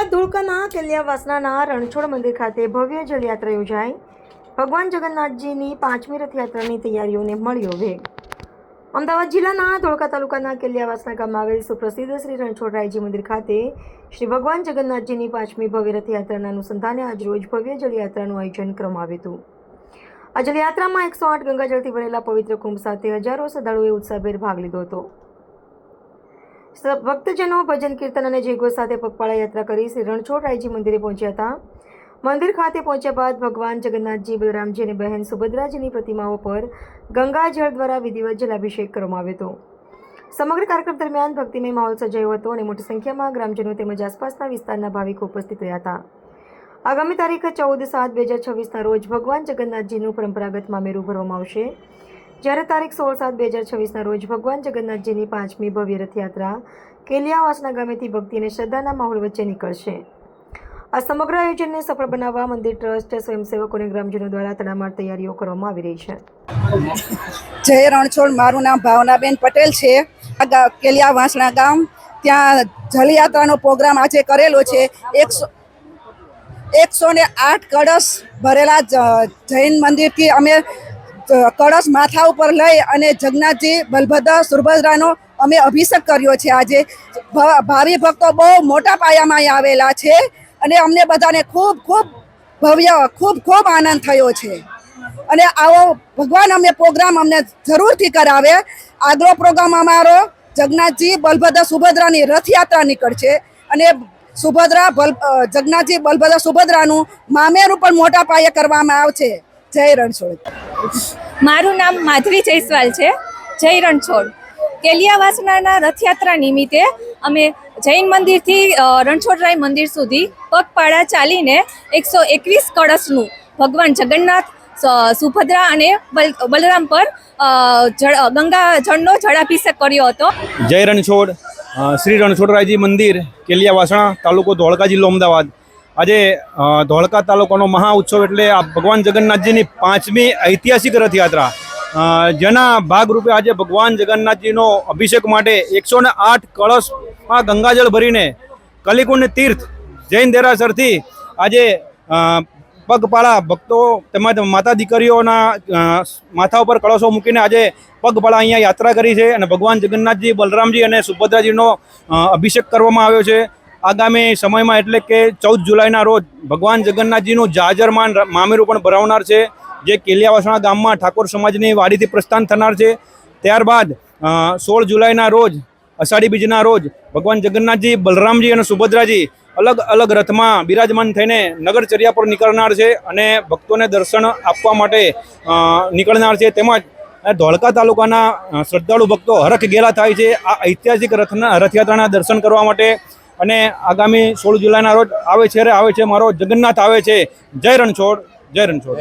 અમદાવાદ ધોળકાના કેલિયાવાસના રણછોડ મંદિર ખાતે ભવ્ય જલયાત્રા યોજાઈ। ભગવાન જગન્નાથજીની 5મી રથયાત્રાની તૈયારીઓને મળ્યો વેગ। અમદાવાદ જિલ્લાના ધોળકા તાલુકાના કેલિયાવાસના ગામમાં આવેલ સુપ્રસિદ્ધ શ્રી રણછોડરાયજી મંદિર ખાતે શ્રી ભગવાન જગન્નાથજીની 5મી ભવ્ય રથયાત્રાના અનુસંધાને આજરોજ ભવ્ય જલયાત્રાનું આયોજન કરવામાં આવ્યું હતું। આ જલયાત્રામાં 108 ગંગાજળથી ભરેલા પવિત્ર કુંભ સાથે હજારો શ્રદ્ધાળુઓએ ઉત્સાહભેર ભાગ લીધો હતો। ભક્તજનો ભજન કીર્તન અને જયઘોષ સાથે પગપાળા યાત્રા કરી શ્રી રણછોડરાયજી મંદિરે પહોંચ્યા હતા। મંદિર ખાતે પહોંચ્યા બાદ ભગવાન જગન્નાથજી, બલરામજી અને બહેન સુભદ્રાજીની પ્રતિમાઓ પર ગંગાજળ દ્વારા વિધિવત જલાભિષેક કરવામાં આવ્યો હતો। સમગ્ર કાર્યક્રમ દરમિયાન ભક્તિમય માહોલ સર્જાયો હતો અને મોટી સંખ્યામાં ગ્રામજનો તેમજ આસપાસના વિસ્તારના ભાવિકો ઉપસ્થિત રહ્યા હતા। આગામી તારીખ 14/7/2026ના રોજ ભગવાન જગન્નાથજીનું પરંપરાગત મામેરું ભરવામાં આવશે, જ્યારે તારીખ 16/7/2026ના રોજ ભગવાન જગન્નાથજીની 5મી ભવ્ય રથયાત્રા કેલિયાવાસના ગામેથી ભક્તિ અને શ્રદ્ધાના માહોલ વચ્ચે નીકળશે। આ સમગ્ર આયોજનને સફળ બનાવવા મંદિર ટ્રસ્ટ, સ્વયંસેવકો અને ગ્રામજનો દ્વારા તડામાર તૈયારીઓ કરવામાં આવી રહી છે। જય રણછોડ, મારું નામ ભાવનાબેન પટેલ છે। કેલિયાવાસના ગામ ત્યાં જલયાત્રાનો પ્રોગ્રામ આજે કરેલો છે। 108 કળશ ભરેલા જૈન મંદિરથી અમે કળશ માથા ઉપર લઈ અને જગન્નાથજી, બલભદ્ર, સુભદ્રાનો અમે અભિષેક કર્યો છે। આજે ભાવિ ભક્તો બહુ મોટા પાયામાં અહીં આવેલા છે અને અમને બધાને ખૂબ ભવ્ય ખૂબ આનંદ થયો છે અને આવો ભગવાન અમને પ્રોગ્રામ અમને જરૂરથી કરાવે। આગલો પ્રોગ્રામ અમારો જગન્નાથજી, બલભદ્ર, સુભદ્રાની રથયાત્રા નીકળશે અને જગન્નાથજી, બલભદ્ર, સુભદ્રાનું મામેરું પણ મોટા પાયે કરવામાં આવશે। જય રણછોડ। મારું નામ માધવી જયસ્વાલ છે। જય રણછોડ। કેલિયાવાસના રથયાત્રા નિમિત્તે અમે જૈન મંદિરથી રણછોડરાય મંદિર સુધી પગપાળા ચાલીને 121 કળશનું ભગવાન જગન્નાથ, સુભદ્રા અને બલરામ પર ગંગા જળનો જળાભિષેક કર્યો હતો। જય રણછોડ। શ્રી રણછોડરાયજી મંદિર, કેલિયાવાસણા, તાલુકો ધોળકા, જિલ્લો અમદાવાદ। આજે ધોળકા તાલુકાનો મહા ઉત્સવ એટલે આ ભગવાન જગન્નાથજીની 5મી ઐતિહાસિક રથયાત્રા, જેના ભાગરૂપે આજે ભગવાન જગન્નાથજીનો અભિષેક માટે 108 કળશમાં ગંગાજળ ભરીને કલિકુંડ તીર્થ જૈન દેરાસરથી આજે પગપાળા ભક્તો તેમજ માતા દીકરીઓના માથા ઉપર કળશો મૂકીને આજે પગપાળા અહીંયા યાત્રા કરી છે અને ભગવાન જગન્નાથજી, બલરામજી અને સુભદ્રાજીનો અભિષેક કરવામાં આવ્યો છે। આગામી સમયમાં એટલે કે 14 જુલાઈના રોજ ભગવાન જગન્નાથજીનું જાજરમાન મામેરું પણ ભરાવનાર છે, જે કેલિયાવાસણા ગામમાં ઠાકોર સમાજની વાડીથી પ્રસ્થાન થનાર છે। ત્યારબાદ 16 જુલાઈના રોજ, અષાઢી બીજના રોજ ભગવાન જગન્નાથજી, બલરામજી અને સુભદ્રાજી અલગ અલગ રથમાં બિરાજમાન થઈને નગરચર્યા પર નીકળનાર છે અને ભક્તોને દર્શન આપવા માટે નીકળનાર છે। તેમજ ધોળકા તાલુકાના શ્રદ્ધાળુ ભક્તો હરખ ગેલા થાય છે આ ઐતિહાસિક રથયાત્રાના દર્શન કરવા માટે અને આગામી 16 જુલાઈના રોજ આવે છે મારો જગન્નાથ આવે છે। જય રણછોડ, જય રણછોડ।